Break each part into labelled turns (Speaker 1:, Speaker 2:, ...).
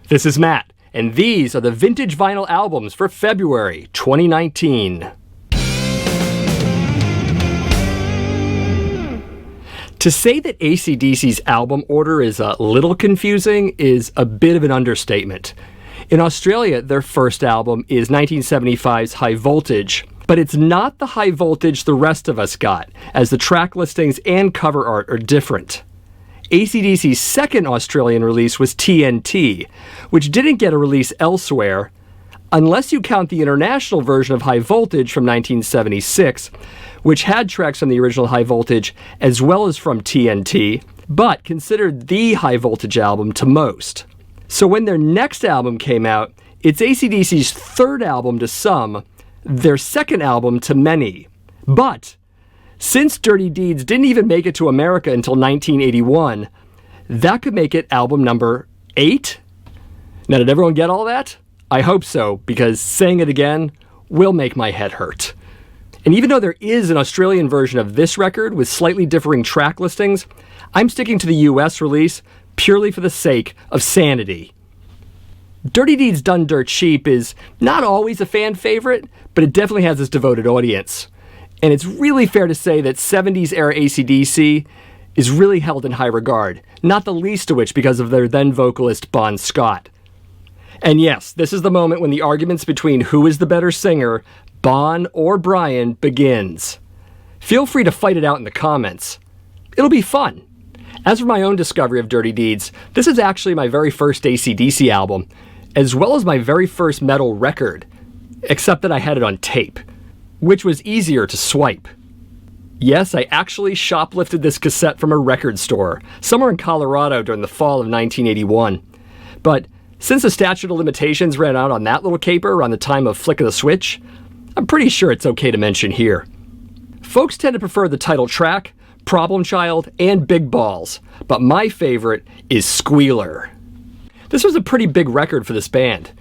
Speaker 1: This is Matt, and these are the Vintage Vinyl albums for February 2019. To say that AC/DC's album order is a little confusing is a bit of an understatement. In Australia, their first album is 1975's High Voltage, but it's not the high voltage the rest of us got, as the track listings and cover art are different. AC/DC's second Australian release was TNT, which didn't get a release elsewhere, unless you count the international version of High Voltage from 1976, which had tracks from the original High Voltage as well as from TNT, but considered the High Voltage album to most. So when their next album came out, it's AC/DC's third album to some, their second album to many. But since Dirty Deeds didn't even make it to America until 1981, that could make it album number 8? Now, did everyone get all that? I hope so, because saying it again will make my head hurt. And even though there is an Australian version of this record with slightly differing track listings, I'm sticking to the US release purely for the sake of sanity. Dirty Deeds Done Dirt Cheap is not always a fan favorite, but it definitely has its devoted audience. And it's really fair to say that 70s era AC/DC is really held in high regard, not the least of which because of their then vocalist Bon Scott. And yes, this is the moment when the arguments between who is the better singer, Bon or Brian, begins. Feel free to fight it out in the comments. It'll be fun. As for my own discovery of Dirty Deeds, this is actually my very first AC/DC album, as well as my very first metal record, except that I had it on tape, which was easier to swipe. Yes, I actually shoplifted this cassette from a record store, somewhere in Colorado during the fall of 1981. But since the statute of limitations ran out on that little caper around the time of Flick of the Switch, I'm pretty sure it's okay to mention here. Folks tend to prefer the title track, Problem Child, and Big Balls, but my favorite is Squealer. This was a pretty big record for this band.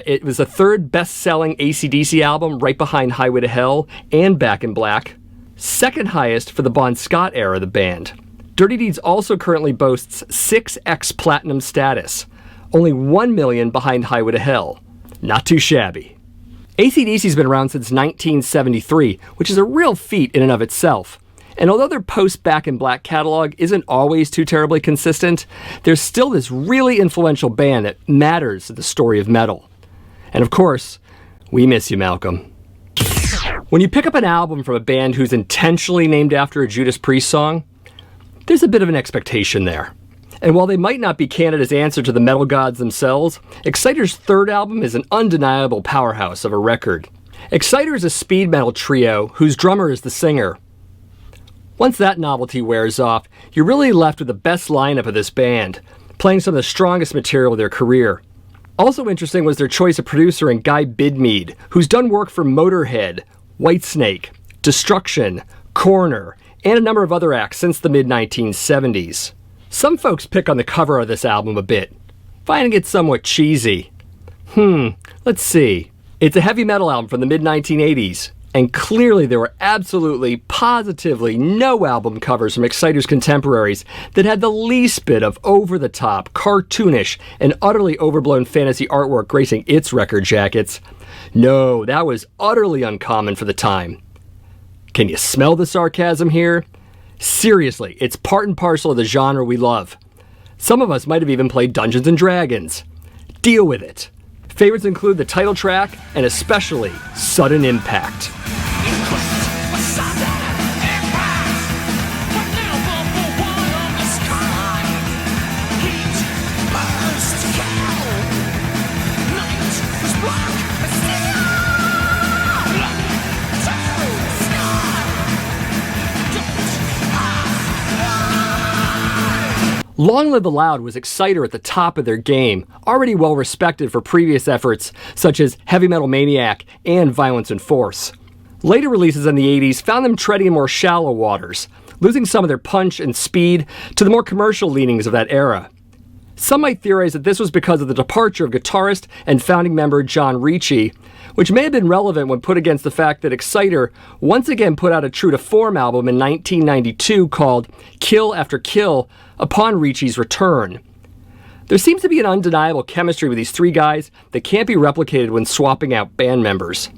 Speaker 1: It was the third best-selling AC/DC album, right behind Highway to Hell and Back in Black. Second highest for the Bon Scott era of the band. Dirty Deeds also currently boasts 6x platinum status, only 1 million behind Highway to Hell. Not too shabby. AC/DC's been around since 1973, which is a real feat in and of itself. And although their post-Back in Black catalog isn't always too terribly consistent, there's still this really influential band that matters to the story of metal. And of course, we miss you, Malcolm. When you pick up an album from a band who's intentionally named after a Judas Priest song, there's a bit of an expectation there. And while they might not be Canada's answer to the metal gods themselves, Exciter's third album is an undeniable powerhouse of a record. Exciter is a speed metal trio whose drummer is the singer. Once that novelty wears off, you're really left with the best lineup of this band, playing some of the strongest material of their career. Also interesting was their choice of producer in Guy Bidmead, who's done work for Motorhead, Whitesnake, Destruction, Corner, and a number of other acts since the mid-1970s. Some folks pick on the cover of this album a bit, finding it somewhat cheesy. Let's see. It's a heavy metal album from the mid-1980s, and clearly there were absolutely, positively no album covers from Exciter's contemporaries that had the least bit of over-the-top, cartoonish, and utterly overblown fantasy artwork gracing its record jackets. No, that was utterly uncommon for the time. Can you smell the sarcasm here? Seriously, it's part and parcel of the genre we love. Some of us might have even played Dungeons & Dragons. Deal with it. Favorites include the title track and especially Sudden Impact. Long Live the Loud was Exciter at the top of their game, already well respected for previous efforts such as Heavy Metal Maniac and Violence and Force. Later releases in the 80s found them treading in more shallow waters, losing some of their punch and speed to the more commercial leanings of that era. Some might theorize that this was because of the departure of guitarist and founding member John Ricci, which may have been relevant when put against the fact that Exciter once again put out a true-to-form album in 1992 called Kill After Kill upon Ricci's return. There seems to be an undeniable chemistry with these three guys that can't be replicated when swapping out band members.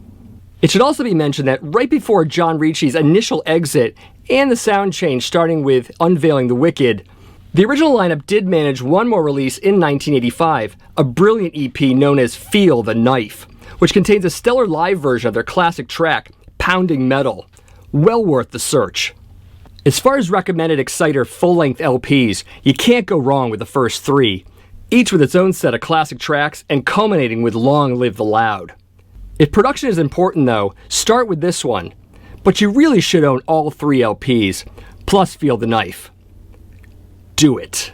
Speaker 1: It should also be mentioned that right before John Ricci's initial exit and the sound change starting with Unveiling the Wicked, the original lineup did manage one more release in 1985, a brilliant EP known as Feel the Knife, which contains a stellar live version of their classic track, Pounding Metal. Well worth the search. As far as recommended Exciter full-length LPs, you can't go wrong with the first three, each with its own set of classic tracks and culminating with Long Live the Loud. If production is important though, start with this one, but you really should own all three LPs, plus Feel the Knife. Do it.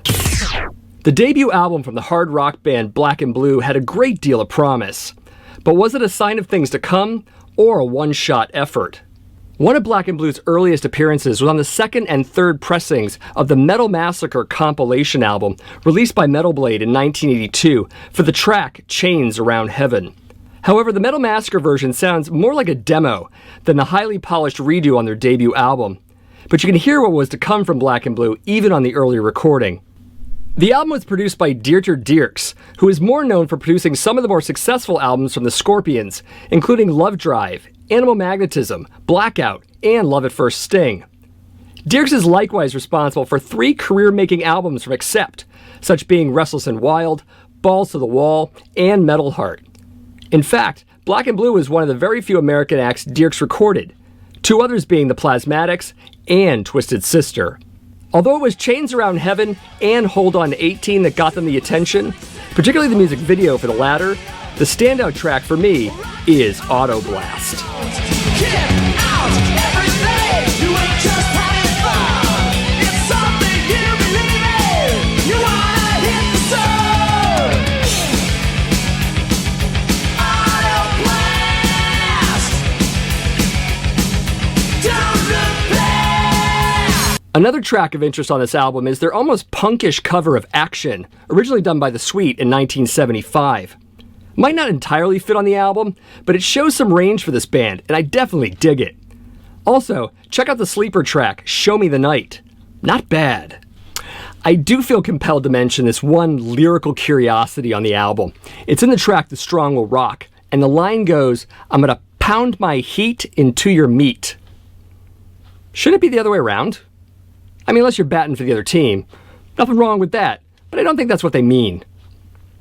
Speaker 1: The debut album from the hard rock band Black and Blue had a great deal of promise, but was it a sign of things to come or a one-shot effort? One of Black and Blue's earliest appearances was on the second and third pressings of the Metal Massacre compilation album released by Metal Blade in 1982 for the track Chains Around Heaven. However, the Metal Massacre version sounds more like a demo than the highly polished redo on their debut album, but you can hear what was to come from Black and Blue even on the earlier recording. The album was produced by Dieter Dierks, who is more known for producing some of the more successful albums from the Scorpions, including Love Drive, Animal Magnetism, Blackout, and Love at First Sting. Dierks is likewise responsible for 3 career-making albums from Accept, such being Restless and Wild, Balls to the Wall, and Metal Heart. In fact, Black and Blue was one of the very few American acts Dierks recorded, 2 others being the Plasmatics and Twisted Sister. Although it was Chains Around Heaven and Hold On to 18 that got them the attention, particularly the music video for the latter, the standout track for me is Auto Blast. Another track of interest on this album is their almost punkish cover of Action, originally done by The Sweet in 1975. Might not entirely fit on the album, but it shows some range for this band, and I definitely dig it. Also, check out the sleeper track, Show Me the Night. Not bad. I do feel compelled to mention this one lyrical curiosity on the album. It's in the track The Strong Will Rock, and the line goes, "I'm gonna pound my heat into your meat." Should it be the other way around? I mean, unless you're batting for the other team. Nothing wrong with that, but I don't think that's what they mean.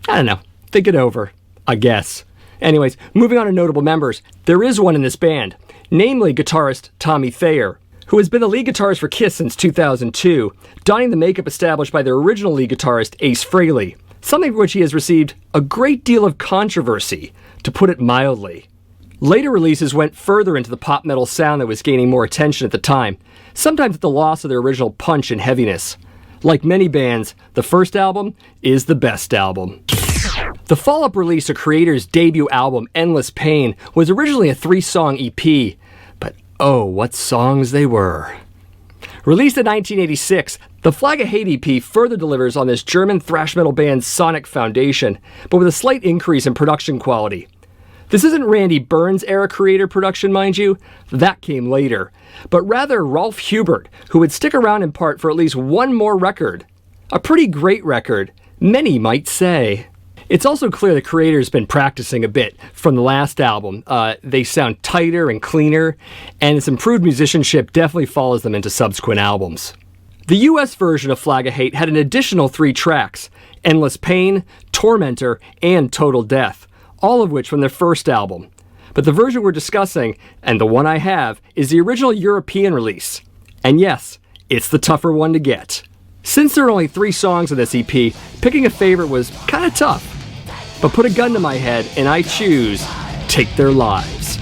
Speaker 1: I don't know. Think it over, I guess. Anyways, moving on to notable members. There is one in this band, namely guitarist Tommy Thayer, who has been the lead guitarist for Kiss since 2002, donning the makeup established by their original lead guitarist Ace Frehley, something for which he has received a great deal of controversy, to put it mildly. Later releases went further into the pop metal sound that was gaining more attention at the time, sometimes at the loss of their original punch and heaviness. Like many bands, the first album is the best album. The follow-up release of Kreator's debut album, Endless Pain, was originally a 3-song EP, but oh, what songs they were. Released in 1986, the Flag of Hate EP further delivers on this German thrash metal band's sonic foundation, but with a slight increase in production quality. This isn't Randy Burns' era Kreator production, mind you, that came later, but rather Rolf Hubert, who would stick around in part for at least one more record. A pretty great record, many might say. It's also clear that Kreator's been practicing a bit from the last album. They sound tighter and cleaner, and its improved musicianship definitely follows them into subsequent albums. The US version of Flag of Hate had an additional 3 tracks, Endless Pain, Tormentor, and Total Death, all of which from their first album. But the version we're discussing, and the one I have, is the original European release. And yes, it's the tougher one to get. Since there are only 3 songs on this EP, picking a favorite was kinda tough. But put a gun to my head and I choose Take Their Lives.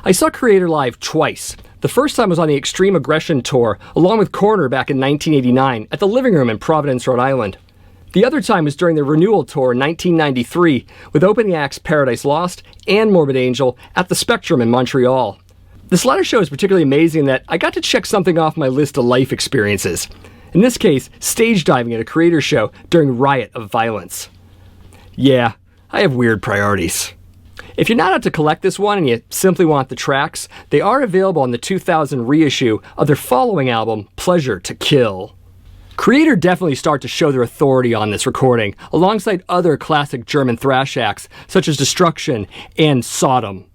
Speaker 1: I saw Kreator live twice. The first time was on the Extreme Aggression Tour, along with Korner back in 1989, at the Living Room in Providence, Rhode Island. The other time was during the Renewal Tour in 1993, with opening acts Paradise Lost and Morbid Angel at the Spectrum in Montreal. This latter show is particularly amazing in that I got to check something off my list of life experiences. In this case, stage diving at a Creator show during Riot of Violence. Yeah, I have weird priorities. If you're not out to collect this one and you simply want the tracks, they are available on the 2000 reissue of their following album, Pleasure to Kill. Creator definitely start to show their authority on this recording, alongside other classic German thrash acts such as Destruction and Sodom.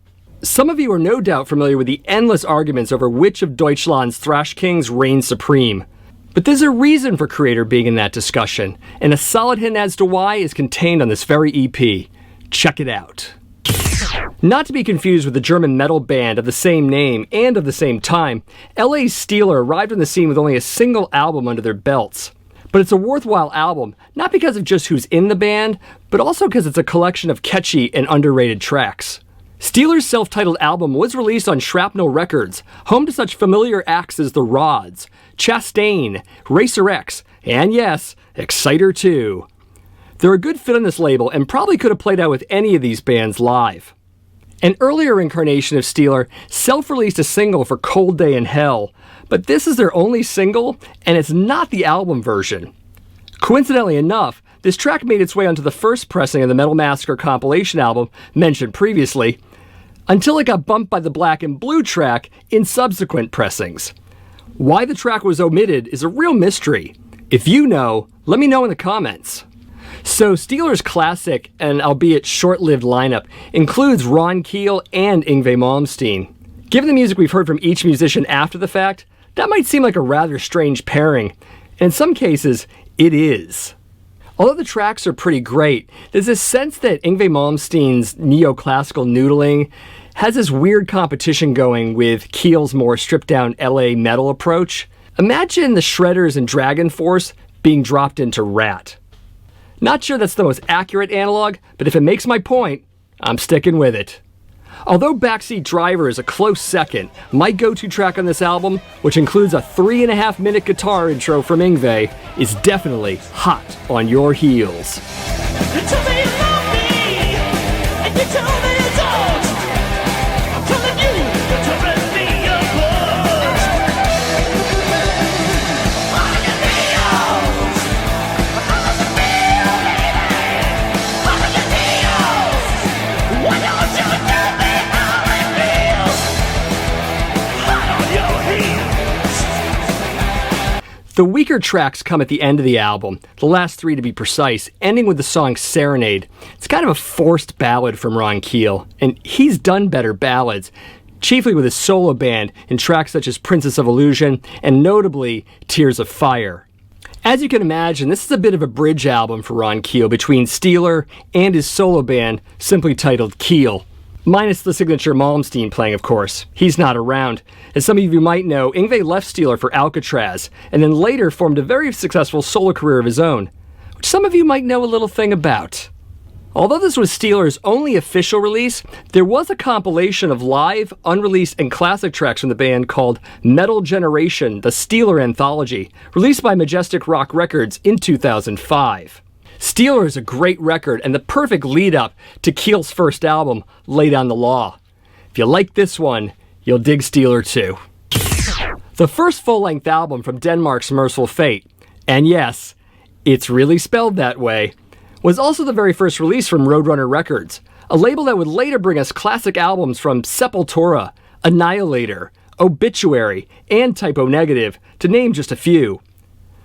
Speaker 1: Some of you are no doubt familiar with the endless arguments over which of Deutschland's thrash kings reigns supreme. But there's a reason for Creator being in that discussion, and a solid hint as to why is contained on this very EP. Check it out. Not to be confused with the German metal band of the same name and of the same time, LA's Steeler arrived on the scene with only a single album under their belts. But it's a worthwhile album, not because of just who's in the band, but also because it's a collection of catchy and underrated tracks. Steeler's self-titled album was released on Shrapnel Records, home to such familiar acts as The Rods, Chastain, Racer X, and yes, Exciter 2. They're a good fit on this label and probably could have played out with any of these bands live. An earlier incarnation of Steeler self-released a single for Cold Day in Hell, but this is their only single, and it's not the album version. Coincidentally enough, this track made its way onto the first pressing of the Metal Massacre compilation album, mentioned previously, until it got bumped by the Black and Blue track in subsequent pressings. Why the track was omitted is a real mystery. If you know, let me know in the comments. So Steeler's classic and albeit short-lived lineup includes Ron Keel and Yngwie Malmsteen. Given the music we've heard from each musician after the fact, that might seem like a rather strange pairing, and in some cases, it is. Although the tracks are pretty great, there's this sense that Yngwie Malmsteen's neoclassical noodling has this weird competition going with Keel's more stripped-down LA metal approach. Imagine the Shredders and Dragon Force being dropped into Rat. Not sure that's the most accurate analog, but if it makes my point, I'm sticking with it. Although Backseat Driver is a close second, my go-to track on this album, which includes a 3.5-minute guitar intro from Yngwie, is definitely Hot on Your Heels.
Speaker 2: You tell me you love me, and you tell me you don't. I'm telling you, you're tearing me apart. On your heels, on your heels, on your heels. Why don't you tell me how it feels? Hot on your heels.
Speaker 1: The weaker tracks come at the end of the album, the last 3 to be precise, ending with the song Serenade. It's kind of a forced ballad from Ron Keel, and he's done better ballads, chiefly with his solo band in tracks such as Princess of Illusion and notably Tears of Fire. As you can imagine, this is a bit of a bridge album for Ron Keel between Steeler and his solo band, simply titled Keel. Minus the signature Malmsteen playing, of course. He's not around. As some of you might know, Yngwie left Steeler for Alcatraz, and then later formed a very successful solo career of his own, which some of you might know a little thing about. Although this was Steeler's only official release, there was a compilation of live, unreleased, and classic tracks from the band called Metal Generation, the Steeler Anthology, released by Majestic Rock Records in 2005. Steeler is a great record and the perfect lead-up to Keel's first album, Lay Down the Law. If you like this one, you'll dig Steeler too. The first full-length album from Denmark's Merciful Fate, and yes, it's really spelled that way, was also the very first release from Roadrunner Records, a label that would later bring us classic albums from Sepultura, Annihilator, Obituary, and Typo Negative, to name just a few.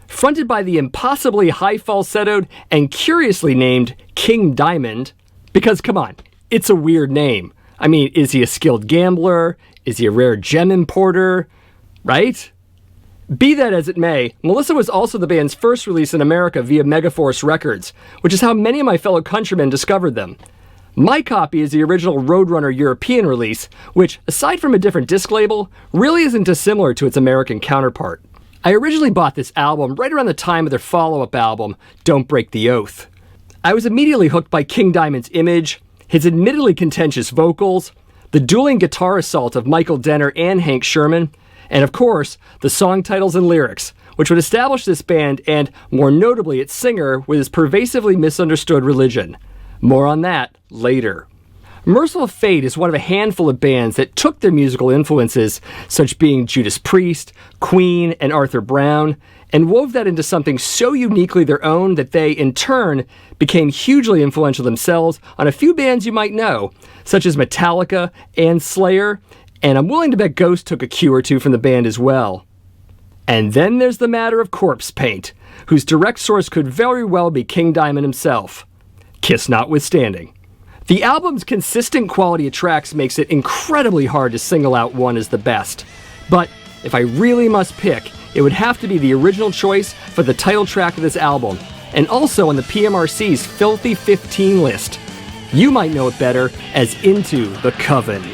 Speaker 1: Fronted by the impossibly high falsettoed and curiously named King Diamond, because come on, it's a weird name. I mean, is he a skilled gambler? Is he a rare gem importer? Right? Be that as it may, Melissa was also the band's first release in America via Megaforce Records, which is how many of my fellow countrymen discovered them. My copy is the original Roadrunner European release, which, aside from a different disc label, really isn't dissimilar to its American counterpart. I originally bought this album right around the time of their follow-up album, Don't Break the Oath. I was immediately hooked by King Diamond's image, his admittedly contentious vocals, the dueling guitar assault of Michael Denner and Hank Sherman, and of course, the song titles and lyrics, which would establish this band and, more notably, its singer with his pervasively misunderstood religion. More on that later. Merciful Fate is one of a handful of bands that took their musical influences, such being Judas Priest, Queen, and Arthur Brown, and wove that into something so uniquely their own that they, in turn, became hugely influential themselves on a few bands you might know, such as Metallica and Slayer, and I'm willing to bet Ghost took a cue or two from the band as well. And then there's the matter of Corpse Paint, whose direct source could very well be King Diamond himself. Kiss notwithstanding. The album's consistent quality of tracks makes it incredibly hard to single out one as the best. But if I really must pick, it would have to be the original choice for the title track of this album, and also on the PMRC's Filthy 15 list. You might know it better as Into the Coven.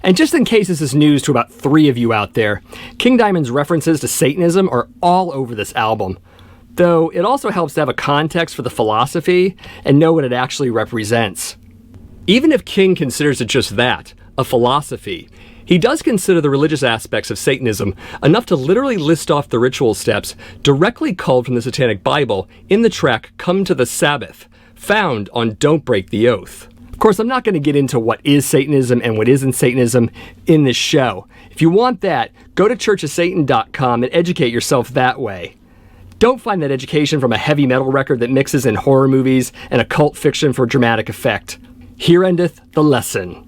Speaker 1: And just in case this is news to about 3 of you out there, King Diamond's references to Satanism are all over this album. Though it also helps to have a context for the philosophy and know what it actually represents. Even if King considers it just that, a philosophy, he does consider the religious aspects of Satanism enough to literally list off the ritual steps directly culled from the Satanic Bible in the track Come to the Sabbath, found on Don't Break the Oath. Of course, I'm not going to get into what is Satanism and what isn't Satanism in this show. If you want that, go to churchofsatan.com and educate yourself that way. Don't find that education from a heavy metal record that mixes in horror movies and occult fiction for dramatic effect. Here endeth the lesson.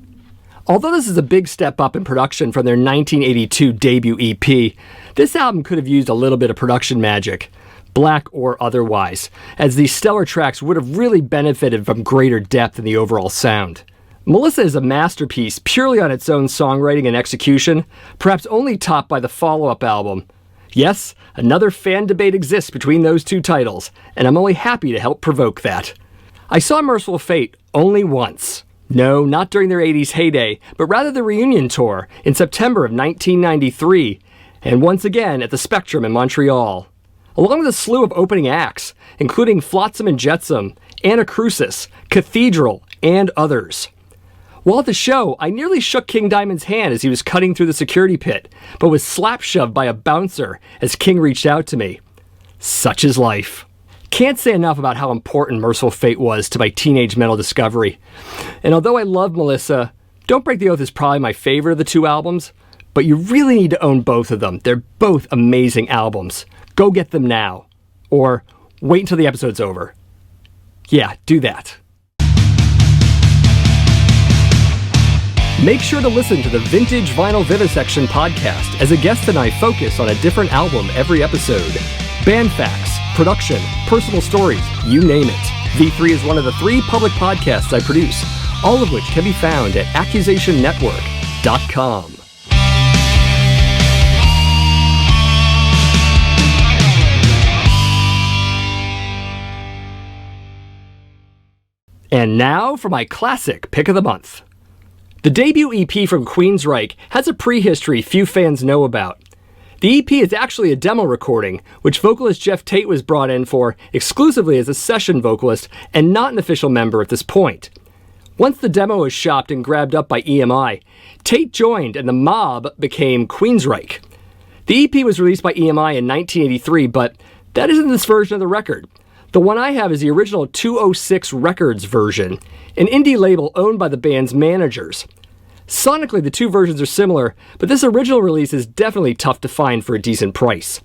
Speaker 1: Although this is a big step up in production from their 1982 debut EP, this album could have used a little bit of production magic, black or otherwise, as these stellar tracks would have really benefited from greater depth in the overall sound. Melissa is a masterpiece purely on its own songwriting and execution, perhaps only topped by the follow-up album. Yes, another fan debate exists between those two titles, and I'm only happy to help provoke that. I saw Merciful Fate only once. No, not during their 80s heyday, but rather the reunion tour in September of 1993, and once again at the Spectrum in Montreal. Along with a slew of opening acts, including Flotsam and Jetsam, Anacrusis, Cathedral, and others. While at the show, I nearly shook King Diamond's hand as he was cutting through the security pit, but was slap-shoved by a bouncer as King reached out to me. Such is life. Can't say enough about how important Merciful Fate was to my teenage metal discovery. And although I love Melissa, Don't Break the Oath is probably my favorite of the two albums, but you really need to own both of them. They're both amazing albums. Go get them now. Or wait until the episode's over. Yeah, do that. Make sure to listen to the Vintage Vinyl Vivisection podcast, as a guest and I focus on a different album every episode. Band facts, production, personal stories, you name it. V3 is one of the 3 public podcasts I produce, all of which can be found at accusationnetwork.com. And now for my classic pick of the month. The debut EP from Queensryche has a prehistory few fans know about. The EP is actually a demo recording, which vocalist Jeff Tate was brought in for exclusively as a session vocalist and not an official member at this point. Once the demo was shopped and grabbed up by EMI, Tate joined and the mob became Queensryche. The EP was released by EMI in 1983, but that isn't this version of the record. The one I have is the original 206 Records version, an indie label owned by the band's managers. Sonically, the two versions are similar, but this original release is definitely tough to find for a decent price.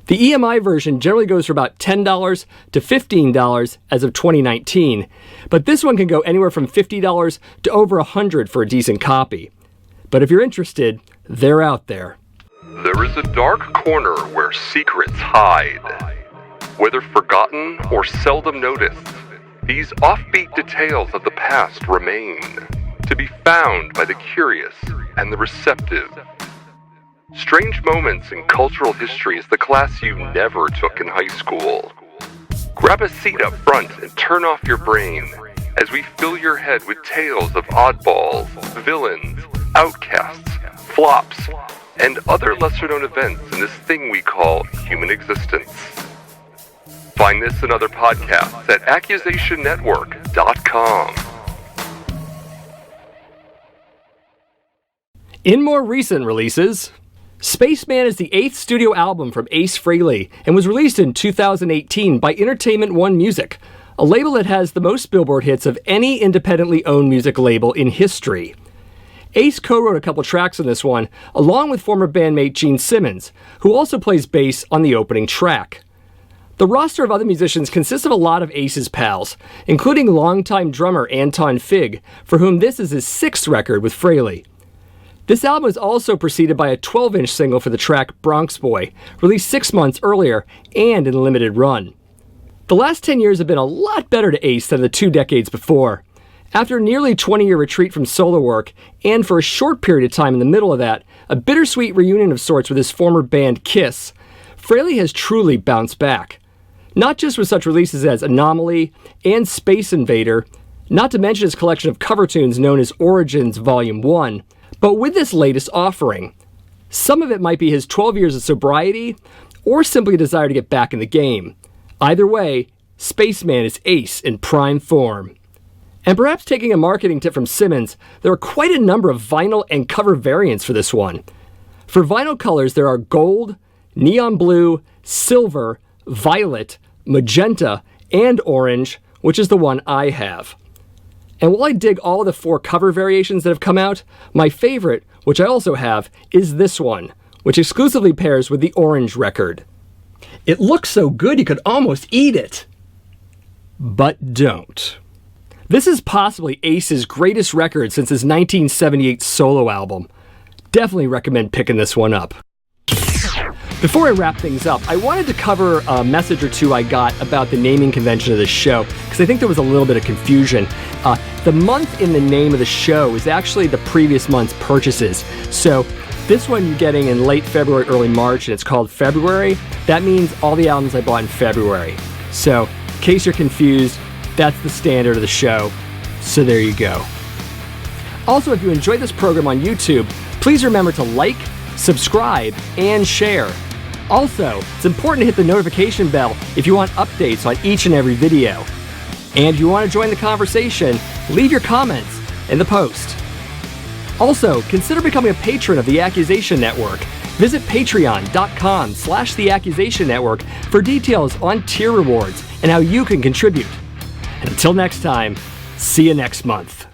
Speaker 1: The EMI version generally goes for about $10 to $15 as of 2019, but this one can go anywhere from $50 to over $100 for a decent copy. But if you're interested, they're out there.
Speaker 3: There is a dark corner where secrets hide. Whether forgotten or seldom noticed, these offbeat details of the past remain, to be found by the curious and the receptive. Strange moments in cultural history is the class you never took in high school. Grab a seat up front and turn off your brain as we fill your head with tales of oddballs, villains, outcasts, flops, and other lesser-known events in this thing we call human existence. Find this and other podcasts at accusationnetwork.com.
Speaker 1: In more recent releases, Spaceman is the 8th studio album from Ace Frehley and was released in 2018 by Entertainment One Music, a label that has the most Billboard hits of any independently owned music label in history. Ace co-wrote a couple tracks on this one, along with former bandmate Gene Simmons, who also plays bass on the opening track. The roster of other musicians consists of a lot of Ace's pals, including longtime drummer Anton Fig, for whom this is his 6th record with Frehley. This album is also preceded by a 12-inch single for the track Bronx Boy, released 6 months earlier and in a limited run. The last 10 years have been a lot better to Ace than the 2 decades before. After a nearly 20-year retreat from solo work, and for a short period of time in the middle of that, a bittersweet reunion of sorts with his former band Kiss, Frehley has truly bounced back. Not just with such releases as Anomaly and Space Invader, not to mention his collection of cover tunes known as Origins Volume 1, but with this latest offering. Some of it might be his 12 years of sobriety, or simply a desire to get back in the game. Either way, Spaceman is Ace in prime form. And perhaps taking a marketing tip from Simmons, there are quite a number of vinyl and cover variants for this one. For vinyl colors, there are gold, neon blue, silver, violet, magenta, and orange, which is the one I have. And while I dig all of the 4 cover variations that have come out, my favorite, which I also have, is this one, which exclusively pairs with the orange record. It looks so good you could almost eat it. But don't. This is possibly Ace's greatest record since his 1978 solo album. Definitely recommend picking this one up. Before I wrap things up, I wanted to cover a message or two I got about the naming convention of this show, because I think there was a little bit of confusion. The month in the name of the show is actually the previous month's purchases. So this one you're getting in late February, early March, and it's called February. That means all the albums I bought in February. So in case you're confused, that's the standard of the show. So there you go. Also, if you enjoyed this program on YouTube, please remember to like, subscribe, and share. Also, it's important to hit the notification bell if you want updates on each and every video. And if you want to join the conversation, leave your comments in the post. Also, consider becoming a patron of The Accusation Network. Visit patreon.com/The Accusation Network for details on tier rewards and how you can contribute. And until next time, see you next month.